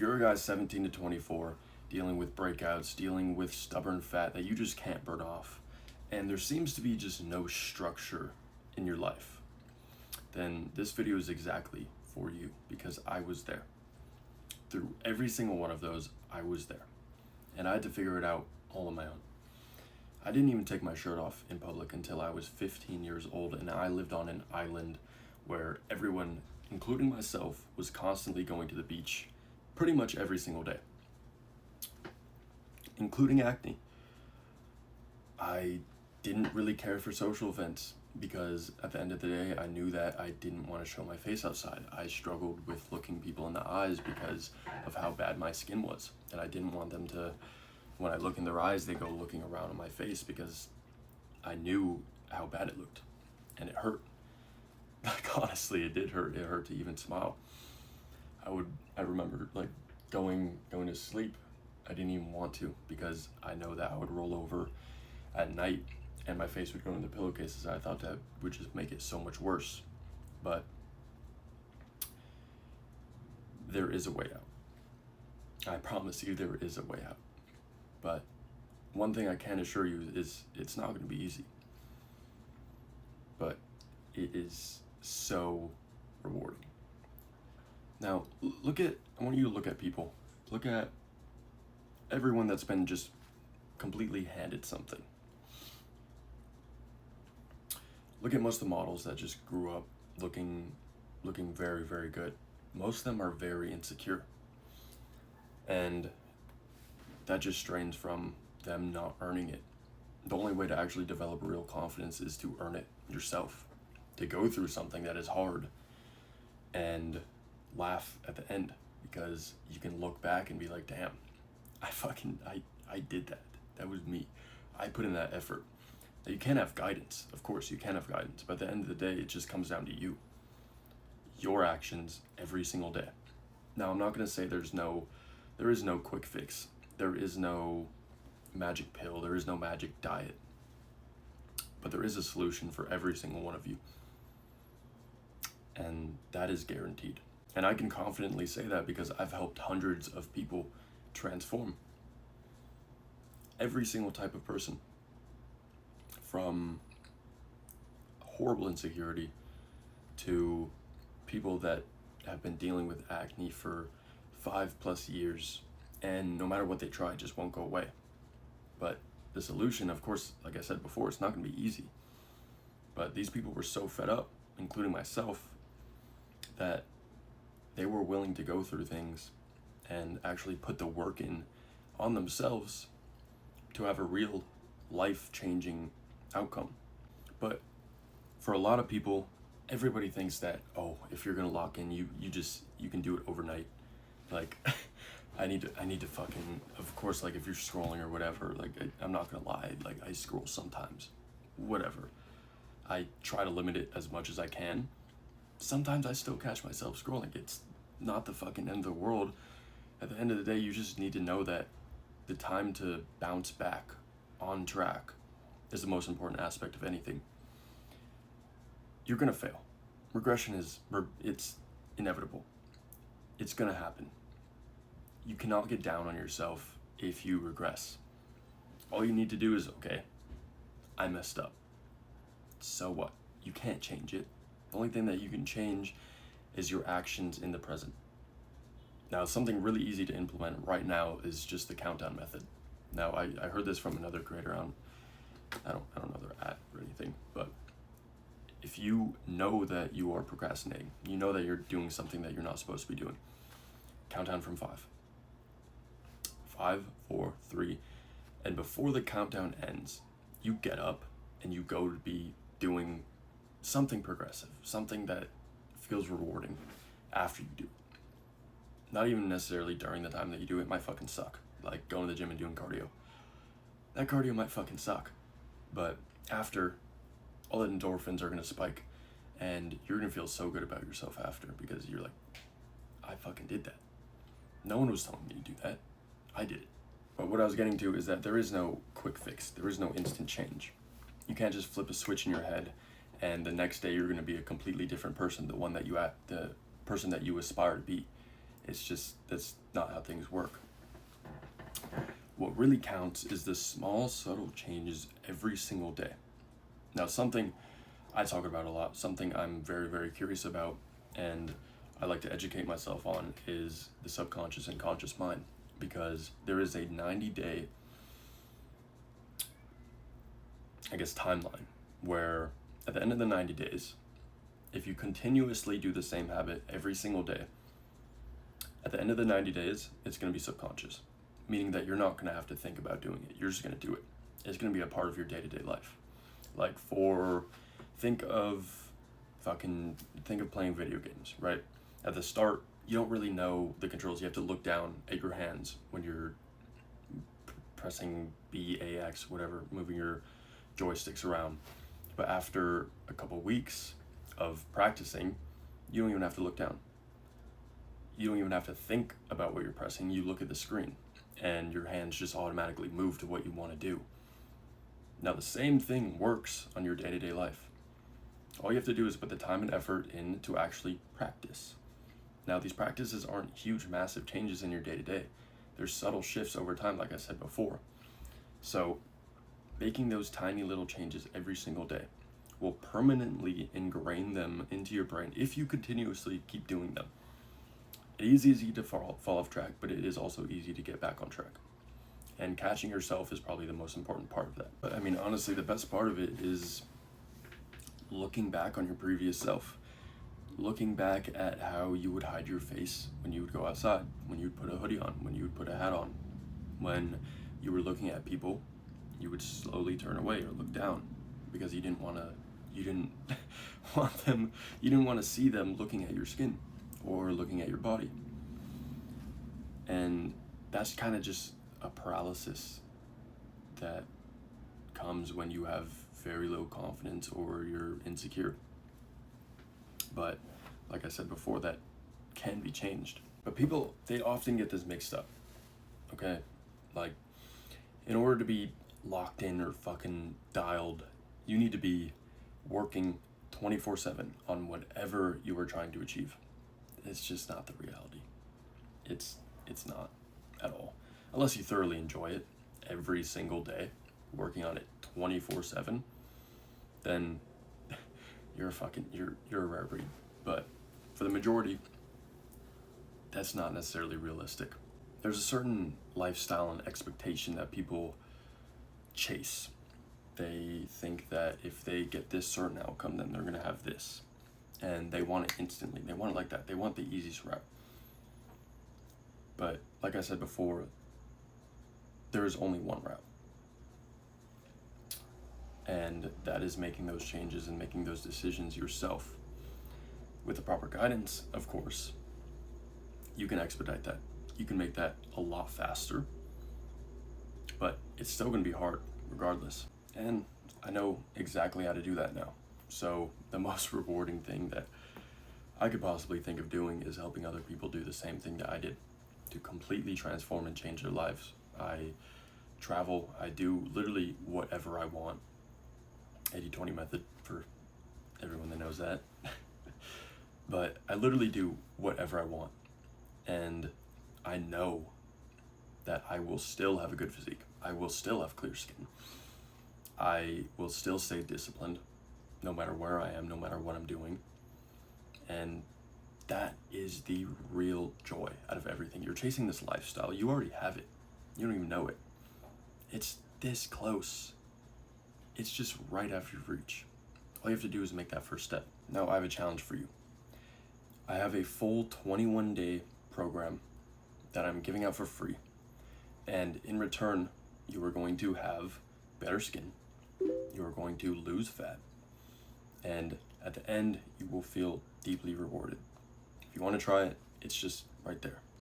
you're a guy 17 to 24, dealing with breakouts, dealing with stubborn fat that you just can't burn off, and there seems to be just no structure in your life, then this video is exactly for you, because I was there. Through every single one of those, I was there. And I had to figure it out all on my own. I didn't even take my shirt off in public until I was 15 years old, and I lived on an island where everyone, including myself, was constantly going to the beach pretty much every single day, including acne. I didn't really care for social events because at the end of the day, I knew that I didn't want to show my face outside. I struggled with looking people in the eyes because of how bad my skin was. And I didn't want them to, when I look in their eyes, they go looking around on my face because I knew how bad it looked. And it hurt. Like, honestly, it did hurt. It hurt to even smile. I remember like going to sleep. I didn't even want to because I know that I would roll over at night and my face would go in the pillowcases. I thought that would just make it so much worse. But there is a way out. I promise you there is a way out. But one thing I can assure you is it's not going to be easy. But it is so rewarding. Now, I want you to look at people. Look at everyone that's been just completely handed something. Look at most of the models that just grew up looking very, very good. Most of them are very insecure. And that just strains from them not earning it. The only way to actually develop real confidence is to earn it yourself. To go through something that is hard and laugh at the end, because you can look back and be like, damn, I did that. That was me. I put in that effort. Now, you can have guidance. Of course, you can have guidance. But at the end of the day, it just comes down to you. Your actions every single day. Now, I'm not going to say there is no quick fix. There is no magic pill. There is no magic diet. But there is a solution for every single one of you. And that is guaranteed. And I can confidently say that because I've helped hundreds of people transform. Every single type of person. From horrible insecurity to people that have been dealing with acne for 5+ years, and no matter what they try, it just won't go away. But the solution, of course, like I said before, it's not going to be easy. But these people were so fed up, including myself, that they were willing to go through things and actually put the work in on themselves to have a real life-changing outcome. But for a lot of people, everybody thinks that, oh, if you're gonna lock in, you can do it overnight. Like, I need to fucking, of course, like if you're scrolling or whatever, like I'm not gonna lie, like I scroll sometimes, whatever. I try to limit it as much as I can. Sometimes I still catch myself scrolling. It's not the fucking end of the world. At the end of the day, you just need to know that the time to bounce back on track is the most important aspect of anything. You're gonna fail. Regression it's inevitable. It's gonna happen. You cannot get down on yourself if you regress. All you need to do is, okay, I messed up. So what? You can't change it. The only thing that you can change is your actions in the present. Now, something really easy to implement right now is just the countdown method. Now, I heard this from another creator on, I don't know their at or anything, but if you know that you are procrastinating, you know that you're doing something that you're not supposed to be doing, count down from 5. 5, 4, 3, and before the countdown ends, you get up and you go to be doing something progressive, something that feels rewarding after you do it. Not even necessarily during the time that you do it. It might fucking suck. Like going to the gym and doing cardio. That cardio might fucking suck. But after, all the endorphins are gonna spike and you're gonna feel so good about yourself after, because you're like, I fucking did that. No one was telling me to do that. I did it. But what I was getting to is that there is no quick fix. There is no instant change. You can't just flip a switch in your head and the next day you're gonna be a completely different person, the person that you aspire to be. It's just, that's not how things work. What really counts is the small, subtle changes every single day. Now, something I talk about a lot, something I'm very, very curious about, and I like to educate myself on, is the subconscious and conscious mind, because there is a 90-day, I guess, timeline where at the end of the 90 days, if you continuously do the same habit every single day, at the end of the 90 days, it's going to be subconscious, meaning that you're not going to have to think about doing it. You're just going to do it. It's going to be a part of your day-to-day life. Like think of playing video games, right? At the start, you don't really know the controls. You have to look down at your hands when you're pressing B, A, X, whatever, moving your joysticks around. But after a couple weeks of practicing, you don't even have to look down. You don't even have to think about what you're pressing. You look at the screen and your hands just automatically move to what you want to do. Now, the same thing works on your day-to-day life. All you have to do is put the time and effort in to actually practice. Now, these practices aren't huge, massive changes in your day-to-day. There's subtle shifts over time, like I said before. So making those tiny little changes every single day will permanently ingrain them into your brain if you continuously keep doing them. It is easy to fall off track, but it is also easy to get back on track. And catching yourself is probably the most important part of that. But I mean, honestly, the best part of it is looking back on your previous self. Looking back at how you would hide your face when you would go outside, when you would put a hoodie on, when you would put a hat on. When you were looking at people, you would slowly turn away or look down because you didn't want to see them looking at your skin or looking at your body. And that's kind of just a paralysis that comes when you have very low confidence or you're insecure. But like I said before, that can be changed. But people, they often get this mixed up, okay? Like, in order to be locked in or fucking dialed, you need to be working 24/7 on whatever you are trying to achieve. It's just not the reality. It's not at all. Unless you thoroughly enjoy it every single day, working on it 24/7, then you're a rare breed. But for the majority, that's not necessarily realistic. There's a certain lifestyle and expectation that people chase. They think that if they get this certain outcome, then they're going to have this. And they want it instantly. They want it like that. They want the easiest route. But like I said before, there is only one route. And that is making those changes and making those decisions yourself. With the proper guidance, of course, you can expedite that. You can make that a lot faster. But it's still going to be hard regardless. And I know exactly how to do that now. So the most rewarding thing that I could possibly think of doing is helping other people do the same thing that I did, to completely transform and change their lives. I travel, I do literally whatever I want. 80-20 method for everyone that knows that. But I literally do whatever I want. And I know that I will still have a good physique. I will still have clear skin. I will still stay disciplined no matter where I am, no matter what I'm doing. And that is the real joy out of everything. You're chasing this lifestyle. You already have it. You don't even know it. It's this close. It's just right after your reach. All you have to do is make that first step. Now I have a challenge for you. I have a full 21-day program that I'm giving out for free. And in return, you are going to have better skin. You are going to lose fat. And at the end, you will feel deeply rewarded. If you want to try it, it's just right there.